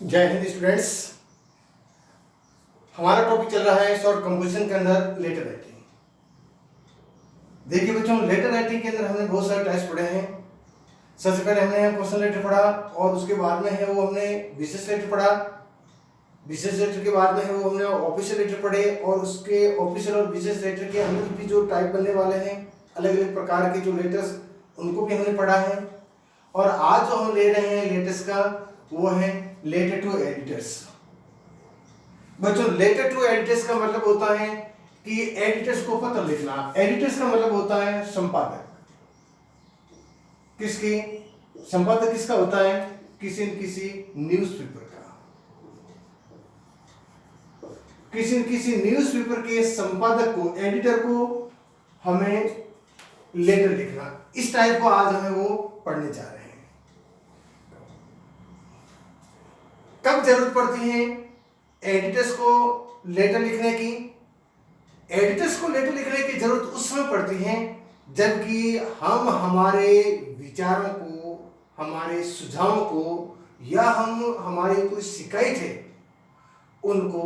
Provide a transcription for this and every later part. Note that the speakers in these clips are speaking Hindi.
जय हिंद स्टूडेंट्स। हमारा टॉपिक चल रहा है शॉर्ट कंपोजिशन के अंदर लेटर राइटिंग। देखिए बच्चों, लेटर राइटिंग के अंदर हमने बहुत सारे टाइप्स पढ़े हैं। सबसे पहले हमने पर्सनल लेटर पढ़ा और उसके बाद में है वो हमने बिजनेस लेटर पढ़ा। बिजनेस लेटर के बाद में है वो हमने ऑफिशियल लेटर पढ़े और उसके ऑफिशियल और बिजनेस लेटर के अंदर भी जो टाइप बनने वाले हैं, अलग अलग प्रकार के जो लेटर्स, उनको भी हमने पढ़ा है। और आज जो हम ले रहे हैं लेटर्स का, वो है लेटर टू एडिटर्स। बच्चों, लेटर टू एडिटर्स का मतलब होता है कि एडिटर्स को पत्र लिखना। एडिटर्स का मतलब होता है संपादक। किसकी? संपादक किसका होता है? किसी न किसी न्यूज़पेपर का। किसी न किसी न्यूज़पेपर के संपादक को, एडिटर को हमें लेटर लिखना, इस टाइप को आज हमें वो पढ़ने जा रहे हैं। कब जरूरत पड़ती है एडिटर्स को लेटर लिखने की? एडिटर्स को लेटर लिखने की जरूरत उस समय पड़ती है जबकि हम हमारे विचारों को, हमारे सुझावों को, या हम हमारी कोई शिकायत है उनको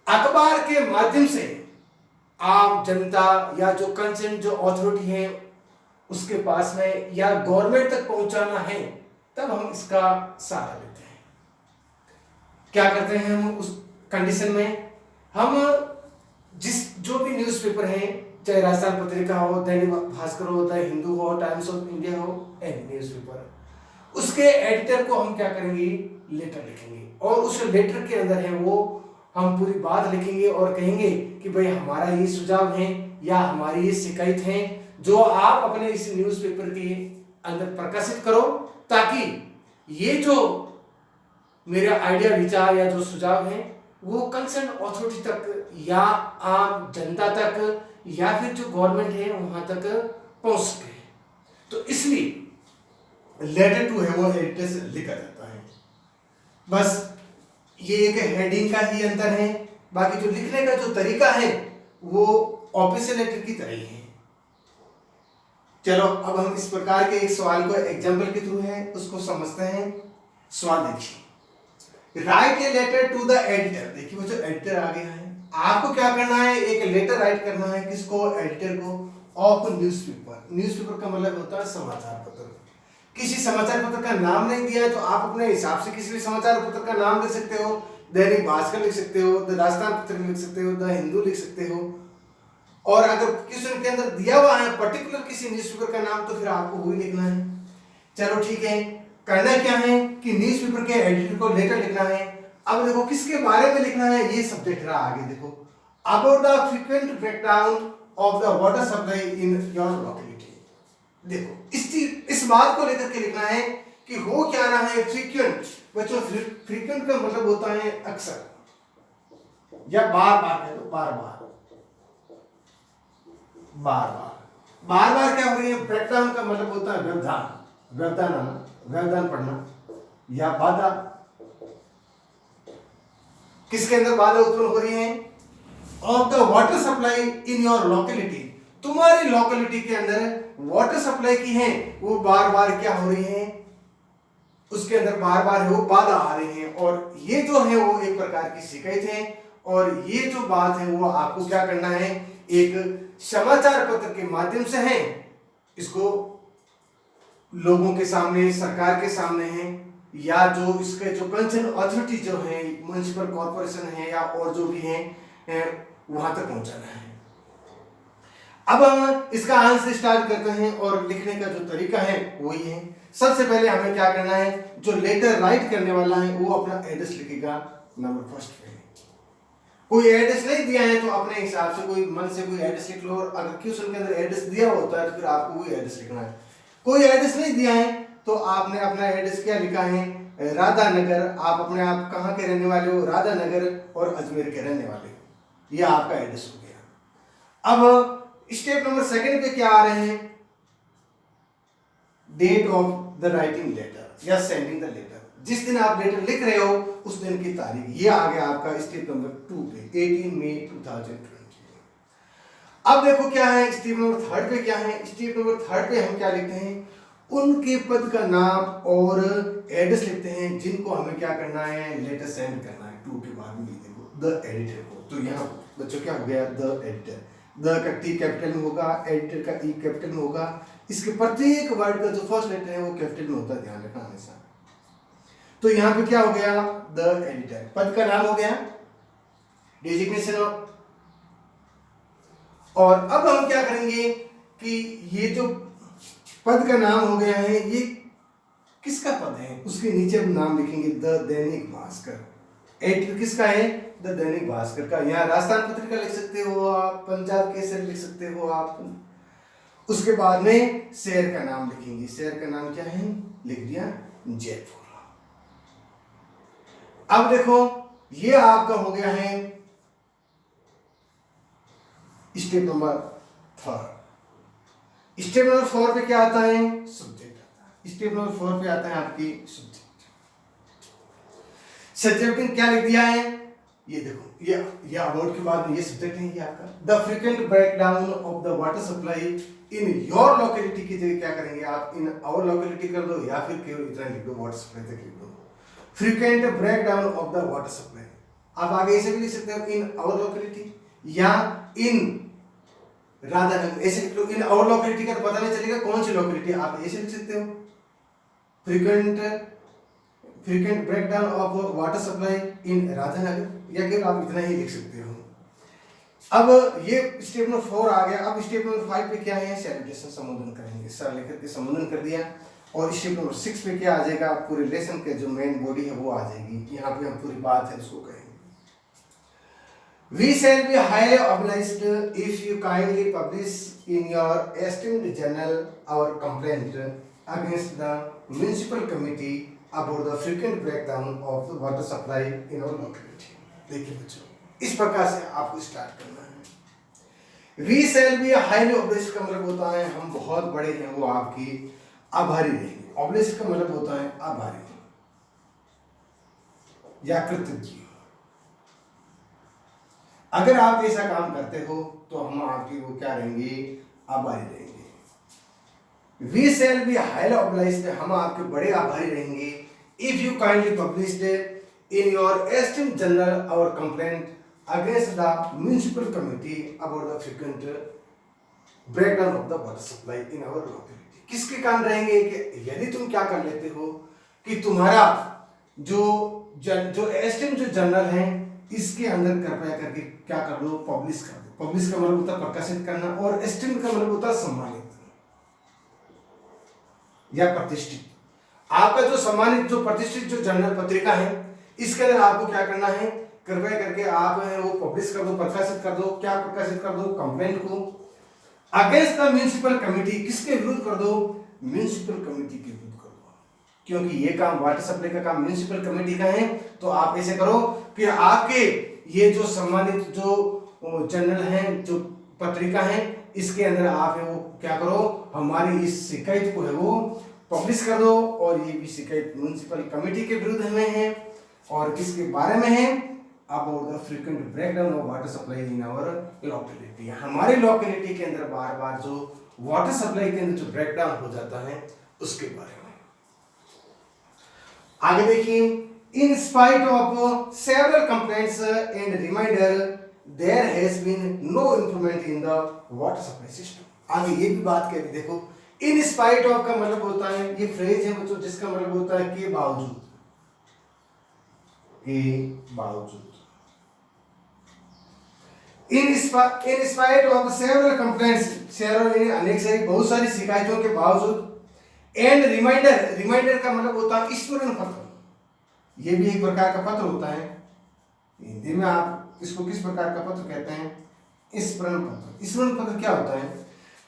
अखबार के माध्यम से आम जनता या जो कंसर्न जो अथॉरिटी है उसके पास में या गवर्नमेंट तक पहुंचाना है, तब हम इसका सहारा लेते हैं। क्या करते हैं हम उस कंडीशन में? हम जो भी न्यूज़पेपर है, चाहे राजस्थान पत्रिका हो, दैनिक भास्कर हो, द हिंदू हो, टाइम्स ऑफ इंडिया हो, एनी न्यूज़पेपर, उसके एडिटर को हम क्या करेंगे? लेटर लिखेंगे। और उस लेटर के अंदर है वो हम पूरी बात लिखेंगे और कहेंगे कि भाई हमारा ये सुझाव है या हमारी ये शिकायत है जो आप अपने इस न्यूज़पेपर के अंदर प्रकाशित करो, ताकि ये जो मेरा आइडिया, विचार या जो सुझाव है वो कंसर्न अथॉरिटी तक या आम जनता तक या फिर जो गवर्नमेंट है वहां तक पहुंच सके। तो इसलिए लेटर टू है वो एडिटर से लिखा जाता है। बस ये एक हेडिंग का ही अंतर है, बाकी जो लिखने का जो तरीका है वो ऑफिशियल लेटर की तरह ही है। चलो अब हम इस प्रकार के एक सवाल को एग्जाम्पल के थ्रू है उसको समझते हैं। सवाल देखिए, write a letter to the editor. देखिए बच्चों, एडिटर आ गया है, आपको क्या करना है? एक लेटर राइट करना है। किसको? एडिटर को। Of newspaper. न्यूज़पेपर का मतलब होता है समाचार पत्र। किसी समाचार पत्र का नाम नहीं दिया है तो आप अपने हिसाब से किसी भी समाचार पत्र का नाम लिख सकते हो। दैनिक भास्कर लिख सकते हो, द राजस्थान पत्रिका लिख सकते हो, द हिंदू लिख सकते हो। और अगर क्वेश्चन के अंदर दिया हुआ है पर्टिकुलर किसी न्यूज़पेपर का नाम, तो फिर आपको वही लिखना है। चलो ठीक है, करना क्या है कि न्यूज़पेपर के एडिटर को लेटर लिखना है। अब देखो किसके बारे में लिखना है, ये सब्जेक्ट रहा आगे। देखो, about the frequent breakdown of the water supply in your locality. देखो इस बात को लेकर के लिखना है कि हो क्या रहा है फ्रीक्वेंट। बच्चों, फ्रीक्वेंट का मतलब होता है अक्सर या बार बार। कह दो बार बार। बार बार बार बार क्या हो रही है? ब्रेकडाउन का मतलब होता है व्यवधान। व्यवधान पढ़ना या बाधा। किसके अंदर बाधा उत्पन्न हो रही है? Of the water supply in your locality. तुम्हारी लोकेलिटी के अंदर वाटर सप्लाई की है वो बार बार क्या हो रही है? उसके अंदर बार बार वो बाधा आ रही है। और ये जो है वो एक प्रकार की शिकायत है। और ये जो बात है वो आपको क्या करना है? एक समाचार पत्र के माध्यम से है इसको लोगों के सामने, सरकार के सामने है, या जो इसके जो कंसर्न अथॉरिटी जो है, म्युनिसिपल कॉर्पोरेशन है या और जो भी है, वहां तक पहुंचाना है। अब हम इसका आंसर स्टार्ट करते हैं और लिखने का जो तरीका है वही है। सबसे पहले हमें क्या करना है? जो लेटर राइट करने वाला है वो अपना एड्रेस लिखेगा नंबर फर्स्ट पे। कोई एड्रेस नहीं दिया है तो अपने हिसाब से कोई मन से कोई एड्रेस लिख लो। और अगर क्वेश्चन के अंदर एड्रेस दिया होता है तो फिर आपको वही एड्रेस लिखना है। कोई एड्रेस नहीं दिया है तो आपने अपना एड्रेस क्या लिखा है? राधा नगर। आप अपने आप कहाँ के रहने वाले हो? राधा नगर और अजमेर के रहने वाले हो। यह आपका एड्रेस हो गया। अब स्टेप नंबर सेकंड पे क्या आ रहे हैं? Date of the writing letter या सेंडिंग द लेटर। जिस दिन आप लेटर लिख रहे हो उस दिन की तारीख, ये आ गया आपका स्टेप नंबर 2 पे, 18 मई 2020। अब देखो क्या है स्टेप नंबर 3 पे क्या है? स्टेप नंबर 3 पे हम क्या लिखते हैं? उनके पद का नाम और एड्रेस लिखते हैं जिनको हमें क्या करना है, लेटर सेंड करना है। टू के बाद में देखो द एडिटर को, तो यहाँ बच्चों क्या हो गया, द एडिटर। द का टी कैपिटल में होगा, एडिटर का ई कैपिटल में होगा। इसके प्रत्येक वर्ड का जो फर्स्ट लेटर है वो कैपिटल में होता है, ध्यान रखना हमेशा। तो यहाँ पे क्या हो गया, द एडिटर, पद का नाम हो गया, डेजिग्नेशन ऑफ। और अब हम क्या करेंगे कि ये जो पद का नाम हो गया है ये किसका पद है, उसके नीचे हम नाम लिखेंगे द दैनिक भास्कर। एडिटर किसका है, द दैनिक भास्कर का। यहाँ राजस्थान पत्रिका लिख सकते हो आप, पंजाब केसरी लिख सकते हो आप। उसके बाद में शहर का नाम लिखेंगे, शहर का नाम क्या है, लिख दिया जयपुर। अब देखो ये आपका हो गया है स्टेप नंबर 3। स्टेप नंबर 4 पे क्या आता है, सब्जेक्ट आता है। स्टेप नंबर 4 पे आता है आपकी सब्जेक्ट। सब्जेक्ट में क्या लिख दिया है, ये देखो, ये अबाउट के बाद में ये सब्जेक्ट है, ये आपका the frequent breakdown of the water supply in your locality की जगह क्या करेंगे आप, इन आवर लोकेलिटी कर दो या फिर केवल इतना लिख दो, वाटर सप्लाई तक लिख दो। Frequent breakdown of the water supply, आप आगे ऐसे भी लिख सकते हो, इन आवर लोकेलिटी या इन राधानगर, ऐसे लिख लो। इन आवर लोकेलिटी का तो पता नहीं चलेगा कौन सी लोकेलिटी, आप ऐसे लिख सकते हो, frequent breakdown of water supply इन राधानगर, या केवल आप इतना ही लिख सकते हो। अब ये स्टेप नंबर 4 आ गया। अब स्टेप नंबर 5 पे क्या है, सैल्यूटेशन, संबोधन करेंगे। सर लेकर के संबोधन कर दिया। और स्टेप नंबर 6 पे क्या आ जाएगा, पूरे लेसन के जो मेन बॉडी है वो आ जाएगी। यहाँ पे हम पूरी बात है उसको कहेंगे। We shall be highly obliged if you kindly publish in your esteemed journal our complaint against the municipal committee about the frequent breakdown of the water supply in our locality. देखिए बच्चों, इस प्रकार से आपको स्टार्ट करना है। We shall be highly obliged का मतलब होता है हम बहुत बड़े हैं, वो आपकी आभारी रहेंगे। obliged का मतलब होता है आभारी या कृतज्ञ। अगर आप ऐसा काम करते हो तो हम आपकी वो क्या रहेंगे, आभारी रहेंगे। We shall be highly obliged, हम आपके बड़े आभारी रहेंगे। If you kindly published in your esteemed journal our complaint against the municipal committee about the frequent breakdown of the water supply in our locality. किसके काम रहेंगे कि यदि तुम क्या कर लेते हो कि तुम्हारा जो एस्टीम जो जर्नल है इसके अंदर कृपया करके क्या कर दो, पब्लिश कर दो। पब्लिश का मतलब होता है प्रकाशित करना, और एस्टीम का मतलब होता है सम्मानित या प्रतिष्ठित। आपका जो सम्मानित जो प्रतिष्ठित जो जर्नल पत्रिका है इसके अंदर आपको क्या करना है, कृपया करके आप है वो पब्लिश कर दो, प्रकाशित कर दो। क्या प्रकाशित कर दो, कंप्लेंट को अगेंस्ट द म्युनिसिपल कमिटी, किसके विरुद्ध कर दो, म्युनिसिपल कमिटी के विरुद्ध कर दो। क्योंकि ये काम वाटर सप्लाई का काम म्युनिसिपल कमेटी का है, तो आप ऐसे करो कि आपके ये जो सम्मानित जो जर्नल है, जो पत्रिका है, इसके अंदर आप है वो क्या करो, हमारी इस शिकायत को है वो पब्लिश कर दो। और ये भी शिकायत म्युनिसिपल कमेटी के विरुद्ध में है, और किसके बारे में है, about the frequent breakdown of water supply in our locality. हमारी लोकेलिटी के अंदर बार बार जो वाटर सप्लाई के अंदर जो ब्रेकडाउन हो जाता है उसके बारे में। आगे देखिए, in spite of several complaints and reminder there has been no improvement in the water supply system. आगे ये भी बात कह, देखो इन स्पाइट ऑफ का मतलब होता है, ये फ्रेज है बच्चों जिसका मतलब होता है के बावजूद, के बावजूद। इन spite of several complaints, several अनेक सारी बहुत सारी शिकायतों के बावजूद, एंड रिमाइंडर, रिमाइंडर का मतलब होता है स्मरण पत्र। ये भी एक प्रकार का पत्र होता है, हिंदी में आप इसको किस प्रकार का पत्र कहते हैं, स्मरण पत्र। स्मरण पत्र क्या होता है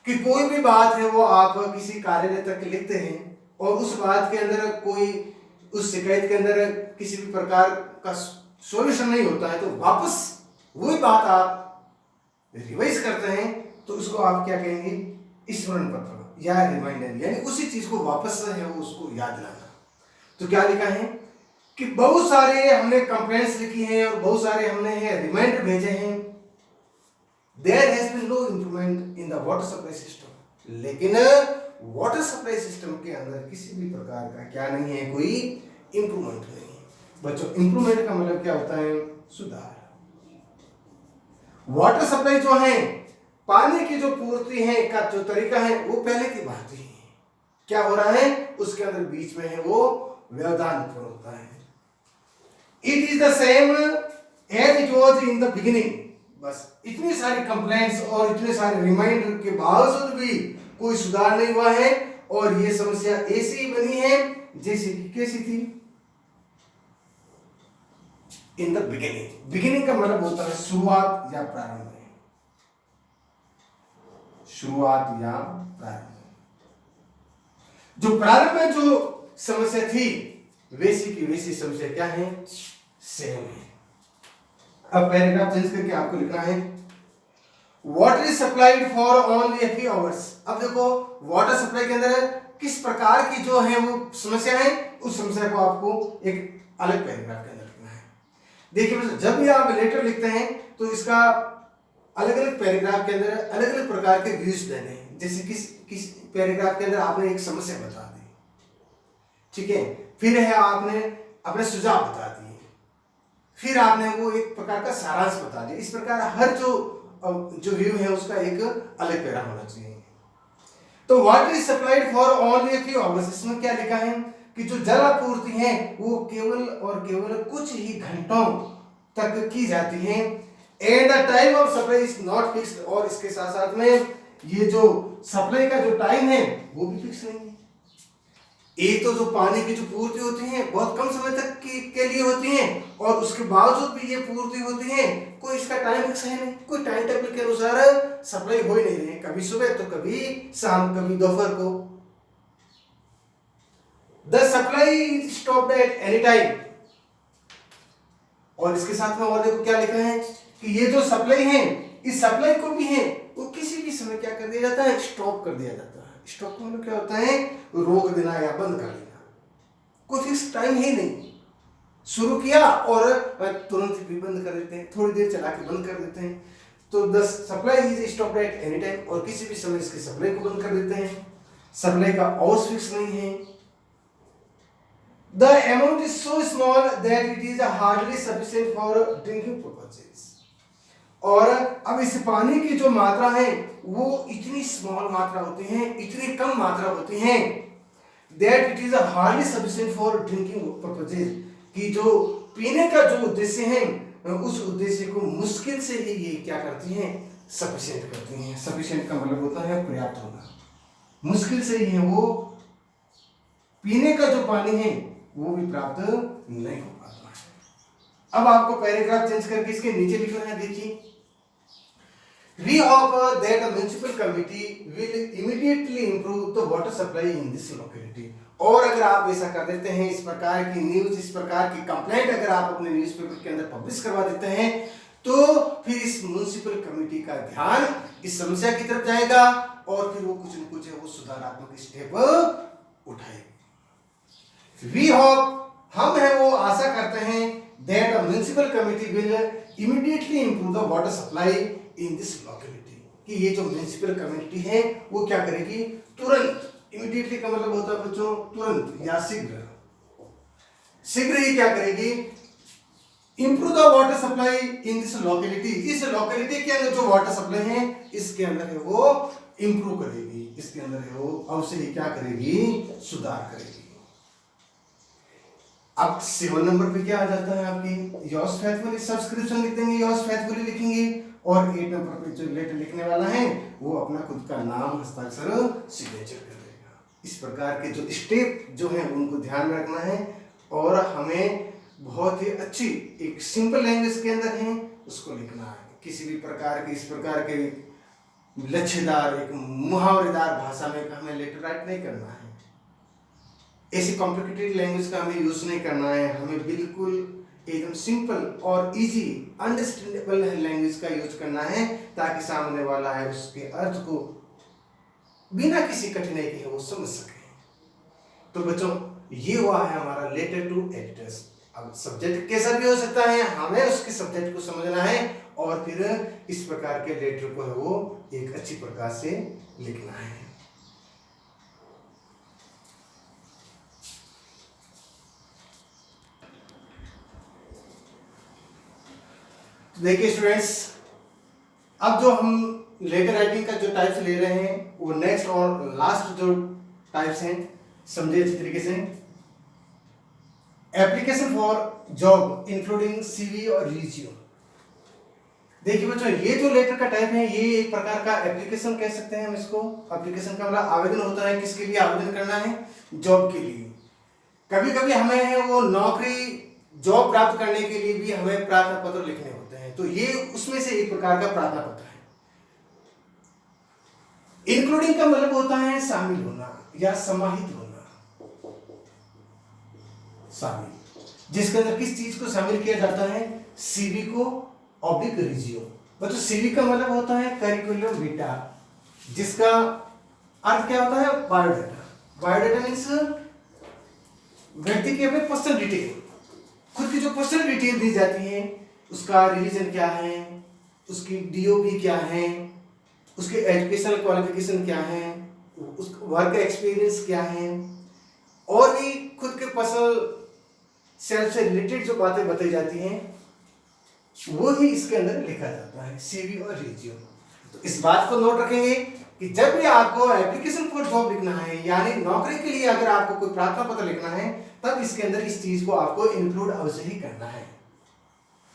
कि कोई भी बात है वो आप किसी कार्यालय तक लिखते हैं और उस बात के अंदर कोई, उस शिकायत के अंदर किसी भी प्रकार का सॉल्यूशन नहीं होता है, तो वापस वही बात आप रिवाइज करते हैं, तो उसको आप क्या कहेंगे, स्मरण पत्र या रिमाइंडर, यानी उसी चीज को वापस है वो उसको याद दिलाना। तो क्या लिखा है कि बहुत सारे हमने कंप्लेंट्स लिखी हैं और बहुत सारे हमने रिमाइंडर भेजे हैं, there has been no improvement in the water supply system, लेकिन वाटर सप्लाई सिस्टम के अंदर किसी भी प्रकार का क्या नहीं है, कोई इंप्रूवमेंट नहीं है। बच्चों इंप्रूवमेंट का मतलब क्या होता है, सुधार। वाटर सप्लाई जो है, पानी की जो पूर्ति है का जो तरीका है वो पहले की बात ही है। क्या हो रहा है उसके अंदर बीच में है वो व्यवधान उत्पन्न होता है। It is the same as it was in the beginning. बस इतनी सारी कंप्लेंट्स और इतने सारे रिमाइंडर के बावजूद भी कोई सुधार नहीं हुआ है और ये समस्या ऐसी ही बनी है जैसे कि कैसी थी, इन द बिगिनिंग। बिगिनिंग का मतलब होता है शुरुआत या प्रारंभ में, शुरुआत या प्रारंभ। जो प्रारंभ में जो समस्या थी वैसी की वैसी समस्या क्या है, सेम है। अब पैराग्राफ चेंज करके आपको लिखना है water is supplied for only a few hours। अब देखो वाटर सप्लाई के अंदर किस प्रकार की जो है वो समस्या है, उस समस्या को आपको एक अलग पैराग्राफ के अंदर लिखना है। देखिए जब भी आप लेटर लिखते हैं तो इसका अलग अलग पैराग्राफ के अंदर अलग अलग प्रकार के व्यूज देने हैं। जैसे किस पैराग्राफ के अंदर आपने एक समस्या बता दी, ठीक है, फिर है आपने अपने सुझाव बता दिए, फिर आपने वो एक प्रकार का सारांश बता दिया। इस प्रकार हर जो व्यू है उसका एक अलग पैरा होना चाहिए। तो water is supplied for only a few hours, इसमें क्या लिखा है कि जो जल आपूर्ति है वो केवल और केवल कुछ ही घंटों तक की जाती है। And the time of supply is not fixed, और इसके साथ साथ में ये जो सप्लाई का जो टाइम है वो भी फिक्स नहीं है। एक तो जो पानी की जो पूर्ति होती है बहुत कम समय तक के लिए होती है और उसके बावजूद भी ये पूर्ति होती है, कोई इसका टाइम फिक्स है नहीं, कोई टाइम टेबल के अनुसार सप्लाई हो ही नहीं रही है, कभी सुबह तो कभी शाम, कभी दोपहर को। The supply stopped at any time, और इसके साथ में और देखो क्या लिखा है कि ये जो सप्लाई है, इस सप्लाई को भी है वो किसी भी समय क्या कर दिया जाता है, स्टॉप कर दिया जाता है। स्टॉप का मतलब क्या होता है, रोक देना या बंद कर देना, कोई फिक्स टाइम ही नहीं। शुरू किया और तुरंत भी बंद कर देते हैं, थोड़ी देर चला के बंद कर देते हैं। तो the supply is stopped at any time, और किसी भी समय इसकी सप्लाई को बंद कर देते हैं। सप्लाई का आवर्स फिक्स नहीं है। The amount is so small that it is hardly sufficient for drinking purposes, और अब इस पानी की जो मात्रा है वो इतनी स्मॉल मात्रा होती है, इतनी कम मात्रा होती है that it is hardly sufficient for drinking purposes, कि जो पीने का जो उद्देश्य है उस उद्देश्य को मुश्किल से ही ये क्या करती हैं, सफिशिएंट करती हैं। सफिशिएंट का मतलब होता है पर्याप्त होना, मुश्किल से ही है वो पीने का जो पानी है वो भी प्राप्त नहीं हो पाता है। अब आपको पैराग्राफ चेंज करके इसके नीचे लिखना है, देखिए We hope that the municipal committee will immediately improve the water supply in this locality। और अगर आप ऐसा कर देते हैं, इस प्रकार की न्यूज, इस प्रकार की कंप्लेंट अगर आप अपने न्यूज़पेपर के अंदर पब्लिश करवा देते हैं तो फिर इस म्युनिसिपल कमेटी का ध्यान इस समस्या की तरफ जाएगा और फिर वो कुछ न कुछ वो सुधारात्मक स्टेप उठाएगी। वी होप, हम है वो आशा करते हैं, that the municipal committee will immediately improve the water supply in this locality, कि ये जो म्युनिसिपल कमेटी है वो क्या करेगी, तुरंत, इमीडिएटली का मतलब होता है बच्चों तुरंत या शीघ्र ही क्या करेगी, improve the water supply in this locality, इस लोकेलिटी के अंदर जो वाटर सप्लाई है इसके अंदर है वो इंप्रूव करेगी, इसके अंदर है वो अवश्य ही क्या करेगी, सुधार करेगी। अब 7 नंबर पे क्या आ जाता है आपकी, योर्स फेथफुली, सब्सक्रिप्शन लिख देंगे, योर्स फेथफुली लिखेंगे, और 8 नंबर पे जो लेटर लिखने वाला है वो अपना खुद का नाम, हस्ताक्षर, सिग्नेचर कर देगा। इस प्रकार के जो स्टेप जो है उनको ध्यान में रखना है और हमें बहुत ही अच्छी एक सिंपल लैंग्वेज के अंदर है उसको लिखना है। किसी भी प्रकार के इस प्रकार के लच्छेदार एक मुहावरेदार भाषा में हमें लेटर राइट नहीं करना है, ऐसी कॉम्प्लिकेटेड लैंग्वेज का हमें यूज नहीं करना है। हमें बिल्कुल एकदम सिंपल और इजी अंडरस्टैंडेबल लैंग्वेज का यूज करना है ताकि सामने वाला है उसके अर्थ को बिना किसी कठिनाई के वो समझ सके। तो बच्चों ये हुआ है हमारा लेटर टू एडिटर्स। अब सब्जेक्ट कैसा भी हो सकता है, हमें उसके सब्जेक्ट को समझना है और फिर इस प्रकार के लेटर को है वो एक अच्छी प्रकार से लिखना है। तो देखिए स्टूडेंट्स, अब जो हम लेटर राइटिंग का जो टाइप्स ले रहे हैं वो नेक्स्ट और लास्ट जो टाइप्स हैं समझे अच्छी तरीके से। Application for job including CV और रिज्यूम। देखिए बच्चों, ये जो लेटर का टाइप है ये एक प्रकार का एप्लीकेशन कह सकते हैं हम इसको। एप्लीकेशन का मतलब आवेदन होता है, किसके लिए आवेदन करना है? जॉब के लिए। कभी कभी हमें है वो नौकरी जॉब प्राप्त करने के लिए भी हमें प्रार्थना पत्र लिखने होते हैं, तो ये उसमें से एक प्रकार का प्रार्थना पत्र है। इंक्लूडिंग का मतलब होता है शामिल होना या समाहित होना। शामिल, जिसके अंदर किस चीज को शामिल किया जाता है? सीवी को ऑब्लिक रिज्यूम। मतलब सीवी का मतलब होता है करिकुलम विटा, जिसका अर्थ क्या होता है? बायोडाटा। बायोडाटा मीन्स व्यक्ति की अपने पर्सनल डिटेल, खुद की जो पर्सनल डिटेल दी जाती है, उसका रिलीजन क्या है, उसकी डीओबी क्या है, उसके एजुकेशनल क्वालिफिकेशन क्या है, उसका वर्क एक्सपीरियंस क्या है, और भी खुद के पर्सनल सेल्फ से रिलेटेड जो बातें बताई जाती हैं वो ही इसके अंदर लिखा जाता है, सीवी और रिज्यूम। तो इस बात को नोट रखेंगे कि जब भी आपको एप्लीकेशन फॉर जॉब लिखना है, यानी नौकरी के लिए अगर आपको कोई प्रार्थना पत्र लिखना है, तब इसके अंदर इस चीज को आपको इंक्लूड अवश्य ही करना है।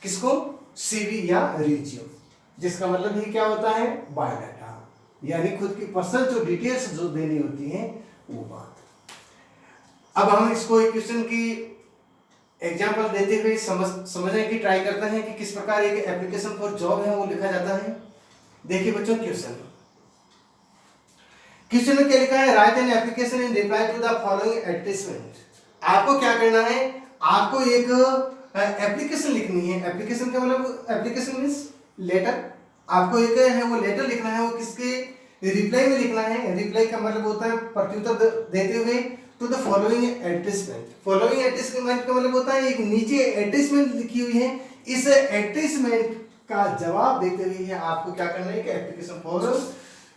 किसको? सीवी या रिज्यूम, जिसका मतलब ही क्या होता है? बायोडाटा, यानी खुद की पर्सनल जो डिटेल्स जो देनी होती हैं वो बात। अब हम इसको एक क्वेश्चन की एग्जाम्पल देते हुए समझने की ट्राई करते हैं कि किस प्रकार एक एप्लीकेशन फॉर जॉब है वो लिखा जाता है। देखिए बच्चों, क्वेश्चन में क्या लिखा है? Write an application in reply to the following advertisement. आपको क्या करना है? आपको एक एप्लीकेशन लिखनी है। एप्लीकेशन का मतलब, एप्लीकेशन मीन्स लेटर। आपको एक है वो लेटर लिखना है, वो किसके रिप्लाई में लिखना है। रिप्लाई का मतलब होता है प्रत्युत्तर देते हुए to the following advertisement. Following advertisement का मतलब होता है एक नीचे एडवर्टाइजमेंट लिखी हुई है, इस एडवर्टाइजमेंट का जवाब देते हुए आपको क्या करना है कि एप्लीकेशन फॉर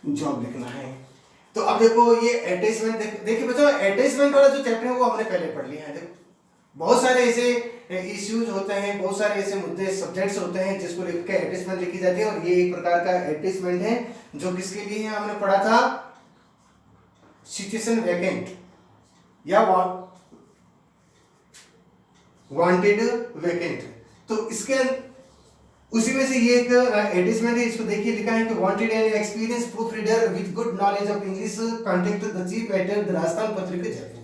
जॉब लिखना है। तो अब देखो ये एडवर्टाइजमेंट, देखिए बच्चों, एडवर्टाइजमेंट वाला जो चैप्टर है वो हमने पहले पढ़ लिया है। देखो बहुत सारे ऐसे इश्यूज होते हैं, बहुत सारे ऐसे मुद्दे सब्जेक्ट्स होते हैं जिसको लेकर एडवर्टाइजमेंट लिखी जाती है, और ये एक प्रकार का एडवर्टाइजमेंट है जो किसके लिए है? हमने पढ़ा था सिचुएशन वैकेंट या वांटेड वैकेंट। तो इसके उसी में से ये एक एडवर्टाइजमेंट है, इसको देखिए लिखा है कि wanted an experience proof reader with good knowledge of English, contact the chief editor the Rajasthan Patrika Jaipur.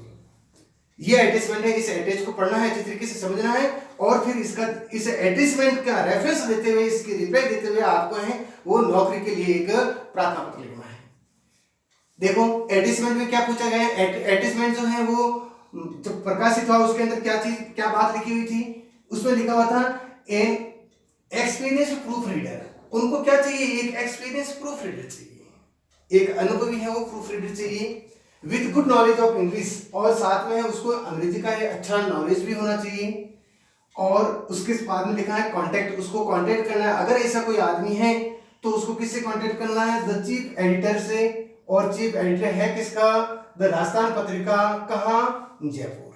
ये एडवर्टाइजमेंट है, इस एडवर्टाइज को पढ़ना है, अच्छी तरीके से समझना है, और फिर इसका इस एडवर्टाइजमेंट का रेफरेंस देते हुए, इसकी रिप्लाई देते हुए आपको है वो नौकरी के लिए एक प्रार्थना पत्र लिखना है। देखो एडवर्टाइजमेंट में क्या पूछा गया है? एडवर्टाइजमेंट जो है वो जब प्रकाशित हुआ उसके अंदर क्या बात लिखी हुई थी? उसमें लिखा हुआ था एन एक्सपीरियंस प्रूफ रीडर। उनको क्या चाहिए? एक एक्सपीरियंस प्रूफ रीडर चाहिए, एक अनुभवी है वो प्रूफ रीडर चाहिए, with good knowledge of English, और साथ में उसको अंग्रेजी का एक अच्छा नॉलेज भी होना चाहिए, और उसके बाद में लिखा है कॉन्टेक्ट, उसको कॉन्टेक्ट करना है। अगर ऐसा कोई आदमी है तो उसको किससे कॉन्टेक्ट करना है? द चीफ एडिटर से, और चीफ एडिटर है किसका? द राजस्थान पत्रिका, कहाँ? जयपुर।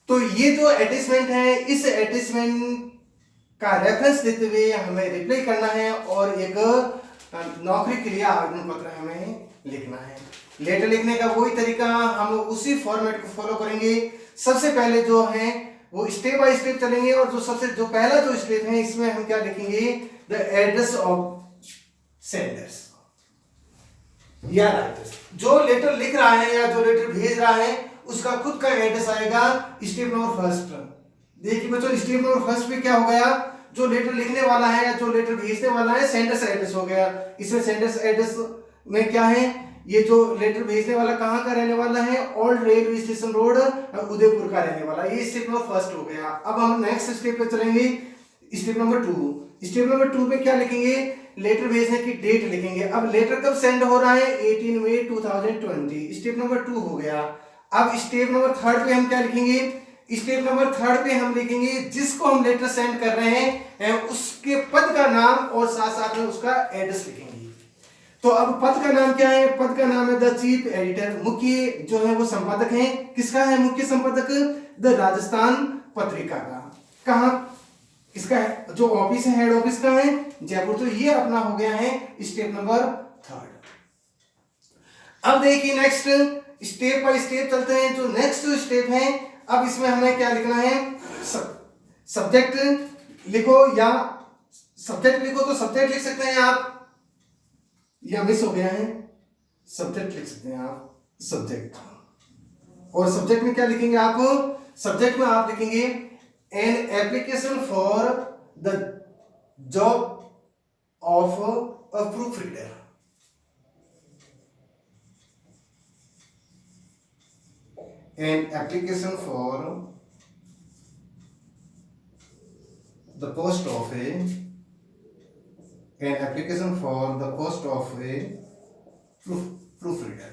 तो ये जो एडवर्टाइजमेंट है, इस एडवर्टाइजमेंट का रेफरेंस देते हुए हमें रिप्लाई करना है, और एक नौकरी के लिए आवेदन पत्र हमें लिखना है। लेटर लिखने का वही तरीका, हम उसी फॉर्मेट को फॉलो करेंगे। सबसे पहले जो है वो स्टेप बाय स्टेप चलेंगे, और जो पहला जो स्टेप है इसमें हम क्या लिखेंगे? द एड्रेस ऑफ सेंडर्स या राइटर्स। जो लेटर लिख रहा है या जो लेटर भेज रहा है उसका खुद का एड्रेस आएगा। स्टेप नंबर फर्स्ट, देखिए बच्चों, स्टेप नंबर फर्स्ट पे क्या हो गया? जो लेटर लिखने वाला है या जो लेटर भेजने वाला है, सेंडर्स एड्रेस हो गया। इसमें सेंडर्स एड्रेस में क्या है? ये जो लेटर भेजने वाला कहाँ का रहने वाला है? Old railway station road, Udaipur का रहने वाला। ये स्टेप नंबर फर्स्ट हो गया। अब हम नेक्स्ट स्टेप पे चलेंगे, स्टेप नंबर 2। स्टेप नंबर 2 में क्या लिखेंगे? लेटर भेजने की डेट लिखेंगे। अब लेटर कब सेंड हो रहा है? 18 मई 2020। स्टेप नंबर 2 हो गया। अब स्टेप नंबर 3 पे हम क्या लिखेंगे? स्टेप नंबर 3 पे हम लिखेंगे जिसको हम लेटर सेंड कर रहे हैं उसके पद का नाम, और साथ साथ में उसका एड्रेस लिखेंगे। तो अब पद का नाम क्या है? पद का नाम है द चीफ एडिटर। मुख्य जो है वो संपादक है, किसका है मुख्य संपादक? द राजस्थान पत्रिका का। कहाँ? किसका है, जो ऑफिस है हेड ऑफिस का है जयपुर। तो ये अपना हो गया है स्टेप नंबर 3। अब देखिए नेक्स्ट स्टेप बाय स्टेप चलते हैं। जो नेक्स्ट स्टेप है, अब इसमें हमें क्या लिखना है, सब्जेक्ट लिखो, या सब्जेक्ट लिखो तो सब्जेक्ट लिख सकते हैं आप, या मिस हो गया है, सब्जेक्ट लिख सकते हैं आप, सब्जेक्ट। और सब्जेक्ट में क्या लिखेंगे आप, सब्जेक्ट में आप लिखेंगे an application for the job of a proof reader. An application for the post of a proofreader.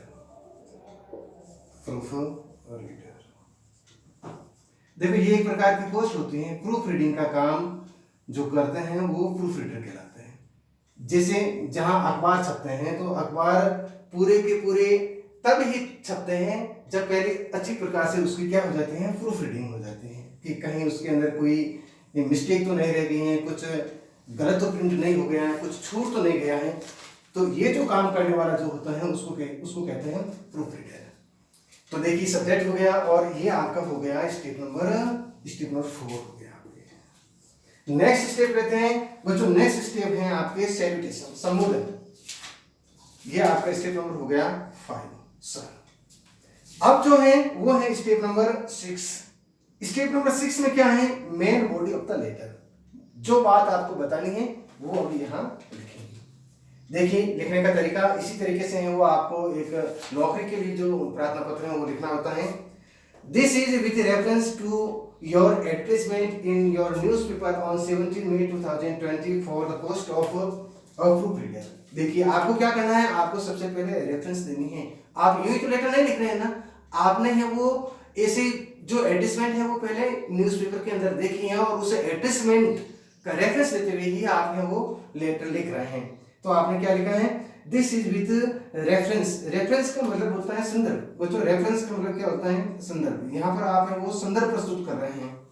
देखो ये एक प्रकार की पोस्ट होती है। प्रूफ रीडिंग का काम जो करते हैं वो प्रूफ रीडर कहलाते हैं। जैसे जहां अखबार छपते हैं तो अखबार पूरे के पूरे तब ही छपते हैं जब पहले अच्छी प्रकार से उसकी क्या हो जाती है, प्रूफ रीडिंग हो जाती है, कि कहीं उसके अंदर कोई मिस्टेक तो नहीं रह गई है, कुछ गलत तो प्रिंट नहीं हो गया है, कुछ छूट तो नहीं गया है। तो ये जो काम करने वाला जो होता है उसको कहते हैं प्रूफ रीडर। तो देखिए सब्जेक्ट हो गया, और ये आपका हो गया स्टेप नंबर 4 हो गया। नेक्स्ट स्टेप लेते हैं बच्चों। नेक्स्ट स्टेप है आपके सैल्यूटेशन, संबोधन। ये आपका स्टेप नंबर हो गया 5 सर। अब जो है वो है स्टेप नंबर 6। स्टेप नंबर 6 में क्या है, main body of the letter. जो बात आपको बतानी है वो अभी यहां लिखेंगे। देखिए लिखने का तरीका इसी तरीके से है, वो आपको एक नौकरी के लिए जो प्रार्थना पत्र है वो लिखना होता है। This is with reference to your advertisement in your newspaper on 17 May 2020 for the post of proofreader. देखिए आपको क्या करना है, आपको सबसे पहले रेफरेंस देनी है। आप यूं ही तो लेटर नहीं लिख रहे हैं ना, आपने है वो ऐसे जो एडवर्टाइजमेंट है वो पहले न्यूज़पेपर के अंदर देखी है, और उसे एडवर्टाइजमेंट का रेफरेंस देते हुए ही आप है वो लेटर लिख रहे हैं। तो आपने क्या लिखा है, this is with reference. Reference का मतलब होता है संदर्भ। बच्चों रेफरेंस का मतलब क्या होता है, संदर्भ। यहाँ पर आप है वो संदर्भ प्रस्तुत कर रहे हैं।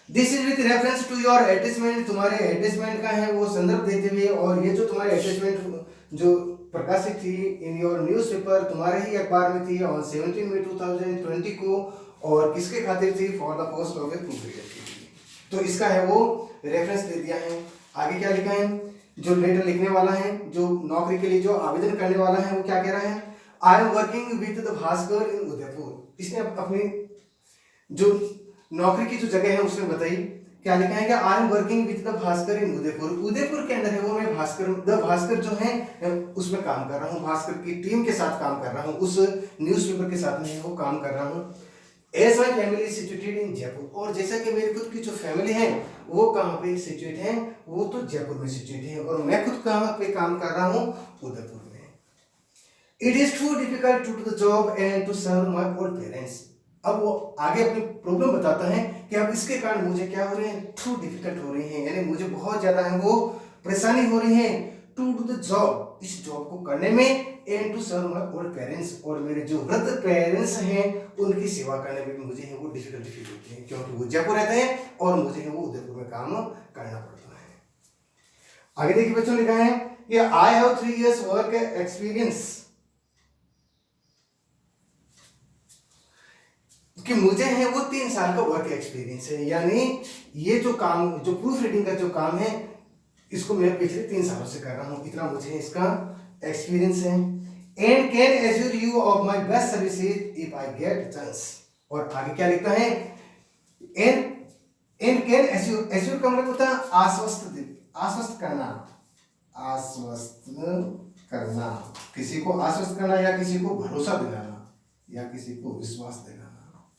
This is with reference to your advertisement, तुम्हारे एडवर्टाइजमेंट का है वो संदर्भ देते हुए, और ये जो तुम्हारे एडवर्टाइजमेंट जो प्रकाशित थी इन योर न्यूज़पेपर, तुम्हारे ही अखबार में थी ऑन 17 मई 2020 को, और किसके खातिर थी, for the post of A proof reader के लिए। तो इसका है वो रेफरेंस दे दिया है। आगे क्या लिखा है, जो लेटर लिखने वाला है, जो नौकरी के लिए जो आवेदन करने वाला है वो क्या कह रहा है, I am working with the Bhaskar in Udaipur. इसने अपनी जो नौकरी की जो जगह है उसने बताई, क्या लिखा है कि I am working with the Bhaskar in Udaipur. Udaipur के अंदर है वो मैं भास्कर, द भास्कर जो है उसमें काम कर रहा हूँ, भास्कर की टीम के साथ काम कर रहा हूँ, उस न्यूज़पेपर के साथ में वो काम कर रहा हूँ। As my family situated in Jaipur, और जैसा कि मेरी खुद की जो फैमिली है वो कहाँ पे सिचुएट है, वो तो जयपुर में सिचुएट है, और मैं खुद कहाँ पे काम कर रहा हूँ, उदयपुर में। It is too difficult to do the job and to serve my old parents. अब वो आगे अपनी प्रॉब्लम बताता है कि अब इसके कारण मुझे क्या हो रहे हैं, टू डिफिकल्ट हो रही हैं, यानी मुझे बहुत ज्यादा है वो परेशानी हो रही है, टू डू द जॉब, इस जॉब को करने में, and to serve my old parents, और मेरे जो वृद्ध पेरेंट्स हैं उनकी सेवा करने में भी मुझे है वो डिफिकल्टी फील होती है, क्योंकि वो जयपुर रहते हैं और मुझे है वो उदयपुर में काम करना पड़ता है। आगे देखिए बच्चों लिखा है कि I have 3 years work experience, कि मुझे है वो 3 साल का वर्क एक्सपीरियंस है, यानी ये जो काम, जो प्रूफ रीडिंग का जो काम है इसको मैं पिछले 3 सालों से कर रहा हूँ, इतना मुझे इसका एक्सपीरियंस है। And can assure you of my best services if I get chance. और आगे क्या लिखता है, एंड कैन एश्योर, एश्योर का मतलब होता है आश्वस्त, आश्वस्त करना, आश्वस्त करना, किसी को आश्वस्त करना, या किसी को भरोसा दिलाना, या किसी को विश्वास दिलाना,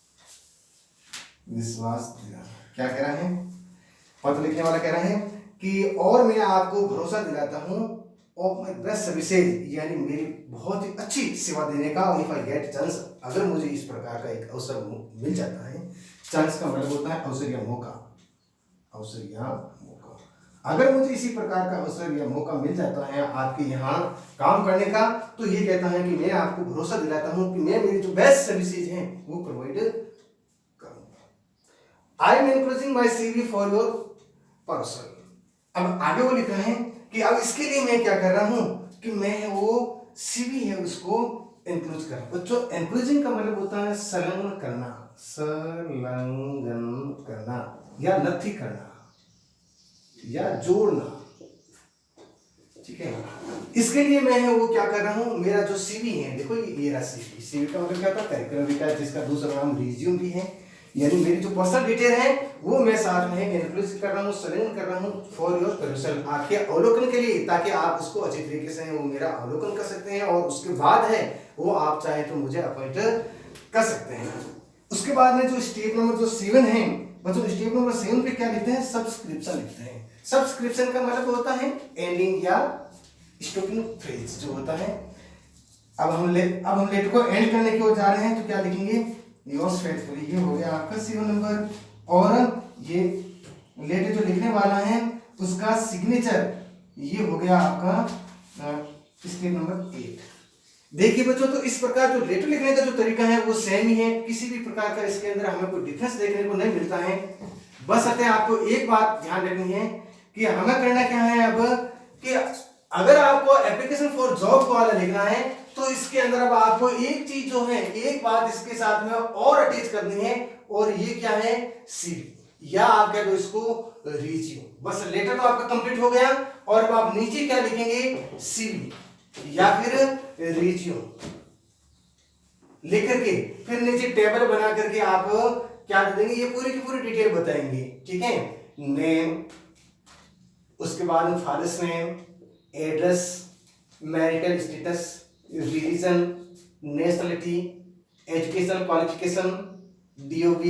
विश्वास दिलाना। क्या कह रहा है, पत्र लिखने वाला कह रहा है कि और मैं आपको भरोसा दिलाता हूँ ऑफ माय बेस्ट सर्विसेज, यानी मेरी बहुत ही अच्छी सेवा देने का, इफ आई गेट चांस, अगर मुझे इस प्रकार का एक अवसर मिल जाता है, चांस का मतलब होता है अवसर या मौका, अवसर या मौका, अगर मुझे इसी प्रकार का अवसर या मौका मिल जाता है आपके यहाँ काम करने का, तो ये कहता है कि मैं आपको भरोसा दिलाता हूँ कि मैं मेरी जो बेस्ट सर्विसेज हैं वो प्रोवाइड करूँगा। I am enclosing my CV for your person. अब आगे वो लिखा है कि अब इसके लिए मैं क्या कर रहा हूं कि मैं वो CV है उसको एनक्लोज कर रहा हूं। बच्चों एनक्लोजिंग का मतलब होता है संलग्न करना, संलग्न करना या नथी करना या जोड़ना, ठीक है। इसके लिए मैं है वो क्या कर रहा हूं, मेरा जो CV है, देखो ये रहा CV का मतलब क्या होता है करिकुलम डिटेल, जिसका दूसरा नाम रिज्यूम भी है, यानी मेरी जो पर्सनल डिटेल है वो मैं साथ में एनक्लोज कर रहा हूँ, संलग्न कर रहा हूँ फॉर योर परमिशन, आपके अवलोकन के लिए, ताकि आप उसको अच्छी तरीके से वो मेरा अवलोकन कर सकते हैं और उसके बाद है वो आप चाहे तो मुझे अपॉइंट कर सकते हैं। उसके बाद में जो स्टेप नंबर जो 7 है बच्चों, स्टेप नंबर 7 पे क्या लिखते हैं, सब्सक्रिप्शन लिखते हैं। सब्सक्रिप्शन का मतलब होता है एंडिंग या स्टॉपिंग फ्रेज जो होता है। अब हम लेटर को एंड करने की ओर जा रहे हैं तो क्या लिखेंगे, योर्स फेथफुली, ये हो गया आपका 7 नंबर। और ये लेटर जो लिखने वाला है उसका सिग्नेचर, ये हो गया आपका स्टेप नंबर 8। देखिए बच्चों, तो इस प्रकार जो लेटर लिखने का जो तरीका है वो सेम ही है, किसी भी प्रकार का इसके अंदर हमें कोई डिफरेंस देखने को नहीं मिलता है। बस अतः आपको एक बात ध्यान रखनी है कि हमें करना क्या है अब, कि अगर आपको एप्लीकेशन फॉर जॉब वाला लिखना है तो इसके अंदर अब आपको एक चीज जो है, एक बात इसके साथ में और अटैच करनी है, और ये क्या है, CV या आप कह दो इसको रिज्यूम। बस लेटर तो आपका कंप्लीट हो गया, और अब आप नीचे क्या लिखेंगे, CV या फिर रिज्यूम लिख करके फिर नीचे टेबल बना करके आप क्या कर देंगे, ये पूरी की पूरी डिटेल बताएंगे, ठीक है। नेम, उसके बाद father's name, address, marital status, religion, nationality, education qualification, DOB,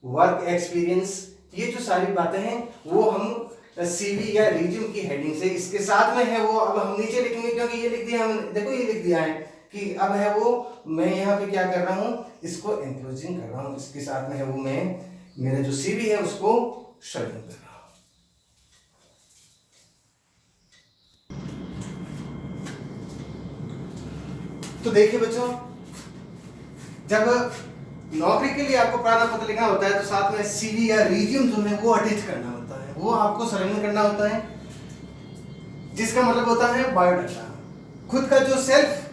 work experience, ये जो सारी बातें हैं वो हम CV या रिज्यूम की हेडिंग से इसके साथ में है वो अब हम नीचे लिखेंगे, क्योंकि ये लिख दिया हम, देखो ये लिख दिया है कि अब है वो मैं यहाँ पे क्या कर रहा हूँ, इसको एनक्लोजिंग कर रहा हूँ, इसके साथ में है वो मैं मेरा जो CV है उसको संलग्न कर रहा हूँ। तो देखिए बच्चों, जब नौकरी के लिए आपको प्रारंभ पत्र लिखना होता है तो साथ में CV या रिज्यूम जो है वो अटैच करना होता है, वो आपको संलग्न करना होता है, जिसका मतलब होता है बायोडाटा, खुद का जो सेल्फ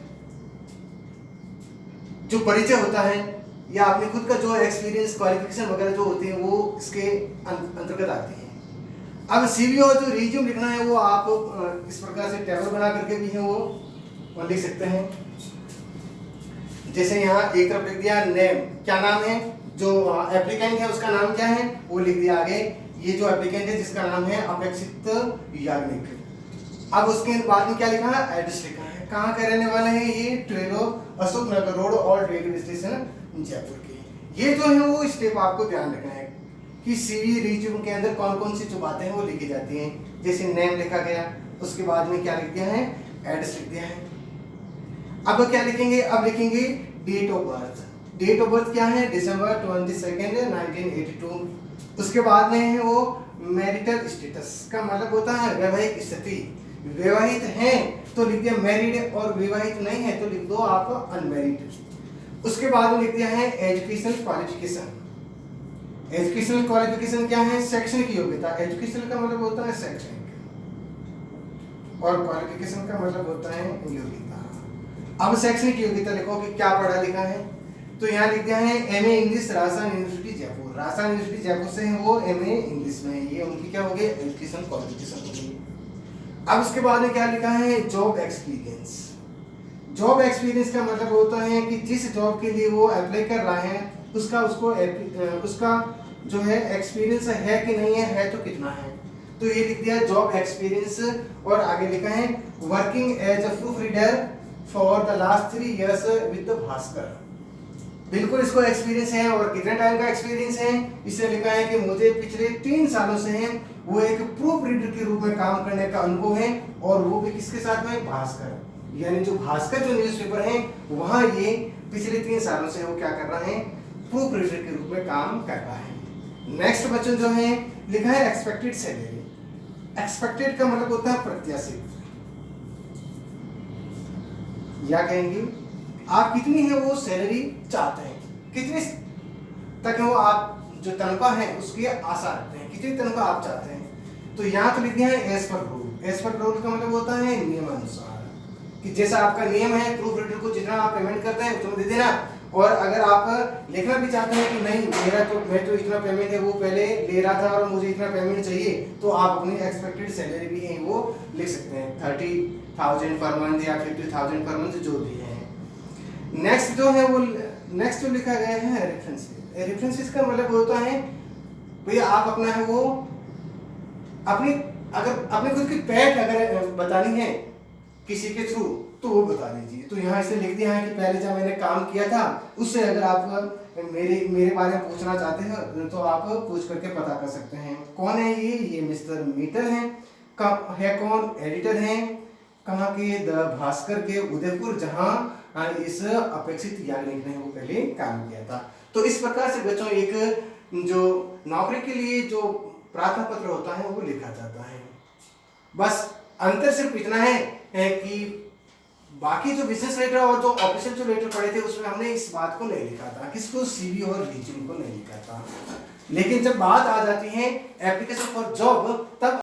जो परिचय होता है या अपने खुद का जो एक्सपीरियंस क्वालिफिकेशन वगैरह जो होती है वो इसके अंतर्गत आती है। अब CV और जो रिज्यूम लिखना है वो आप इस प्रकार से टेबल बना करके भी है वो लिख सकते हैं। जैसे यहाँ एक तरफ लिख दिया नेम, क्या नाम है, जो एप्लीकेंट है उसका नाम क्या है वो लिख दिया आगे, ये जो एप्लीकेंट है जिसका नाम है अपेक्षित याग्निक। अब उसके बाद में क्या लिखा है, एड्रेस लिखा है, कहाँ के रहने वाले हैं, ये 12 अशोक नगर रोड और रेलवे स्टेशन जयपुर के। ये जो है वो स्टेप आपको ध्यान रखना है कि CV रिज्यूम के अंदर कौन कौन सी जो बातें हैं वो लिखी जाती हैं। जैसे नेम लिखा गया, उसके बाद में क्या लिख दिया है, एड्रेस लिख दिया है। अब क्या लिखेंगे, अब लिखेंगे date of birth. Date of birth क्या है, December 22, 1982। उसके बाद में है वो मैरिटल स्टेटस का मतलब होता है वैवाहिक स्थिति, विवाहित हैं तो लिख दिया मैरिड, और विवाहित नहीं है तो लिख दो आप अनमैरिड। उसके बाद में लिख दिया है एजुकेशन क्वालिफिकेशन। एजुकेशनल क्वालिफिकेशन क्या है, शैक्षणिक योग्यता, एजुकेशन का मतलब होता है शैक्षणिक, और क्वालिफिकेशन का मतलब होता है योग्यता। अब शैक्षणिक योग्यता लिखो कि क्या पढ़ा लिखा है, तो यहाँ लिख दिया है MA English Rajasthan university Jaipur. Rajasthan university Jaipur से है वो MA इंग्लिश में, ये उनकी क्या हो गई, एजुकेशन क्वालिफिकेशन हो गई। अब उसके बाद में क्या लिखा है, जॉब एक्सपीरियंस। जॉब एक्सपीरियंस का मतलब होता है कि जिस जॉब के लिए वो अप्लाई कर रहा है उसका जो है एक्सपीरियंस है कि नहीं है तो कितना है, तो ये लिख दिया जॉब एक्सपीरियंस। और आगे लिखा है working as a proof reader for the last 3 years with Bhaskar. बिल्कुल इसको एक्सपीरियंस है, और कितने टाइम का एक्सपीरियंस है, इसे लिखा है कि मुझे पिछले 3 सालों से है वो एक प्रूफ रीडर के रूप में काम करने का अनुभव है, और वो भी किसके साथ में, भास्कर, यानी जो भास्कर जो न्यूज़पेपर है वहां ये पिछले 3 सालों से वो क्या कर रहा है, प्रूफ रीडर के रूप में काम कर रहा है। नेक्स्ट बच्चों जो है लिखा है एक्सपेक्टेड सैलरी। एक्सपेक्टेड का मतलब होता है प्रत्याशित, या कहेंगे आप कितनी है वो सैलरी चाहते हैं, कितने तक है वो आप जो तनख्वाह है उसकी आशा रखते हैं, कितनी तनख्वाह आप चाहते हैं। तो यहाँ तो लिख दिया है as per rule. As per rule का मतलब होता है नियमानुसार, कि जैसा आपका नियम है प्रूफ रीडर को जितना आप पेमेंट करते हैं उतना दे देना। और अगर आप लिखना भी चाहते हैं कि नहीं मैं तो इतना पेमेंट है वो पहले ले रहा था और मुझे इतना पेमेंट चाहिए, तो आप अपनी एक्सपेक्टेड सैलरी भी है वो लिख सकते हैं, 30,000 पर मंथ या 50,000 पर मंथ जो भी है। नेक्स्ट जो है वो नेक्स्ट जो लिखा गया है रेफरेंसेस। रेफरेंसेस का मतलब होता है भैया आप अपना है वो अपनी अगर अपने खुद की पैठ अगर बतानी है किसी के थ्रू तो वो बता दीजिए। तो यहाँ इसे लिख दिया है कि पहले जब मैंने काम किया था उससे अगर आप मेरे बारे में पूछना चाहते हैं तो आप पूछ करके पता कर सकते हैं। कौन है ये मिस्टर मीटर हैं। कौन एडिटर हैं, कहाँ के, द भास्कर के उदयपुर, जहाँ इस अपेक्षित याग्निक ने वो पहले काम किया था। तो इस प्रकार से बच्चों एक जो नौकरी के लिए जो प्रार्थना पत्र होता है वो लिखा जाता है। बस अंतर सिर्फ इतना है कि बाकी जो बिजनेस लेटर और जो ऑफिशियल जो लेटर पढ़े थे उसमें हमने इस बात को नहीं लिखा था, किसको, सीवी और रिज्यूम को नहीं लिखा था। लेकिन जब बात आ जाती है एप्लीकेशन फॉर जॉब तब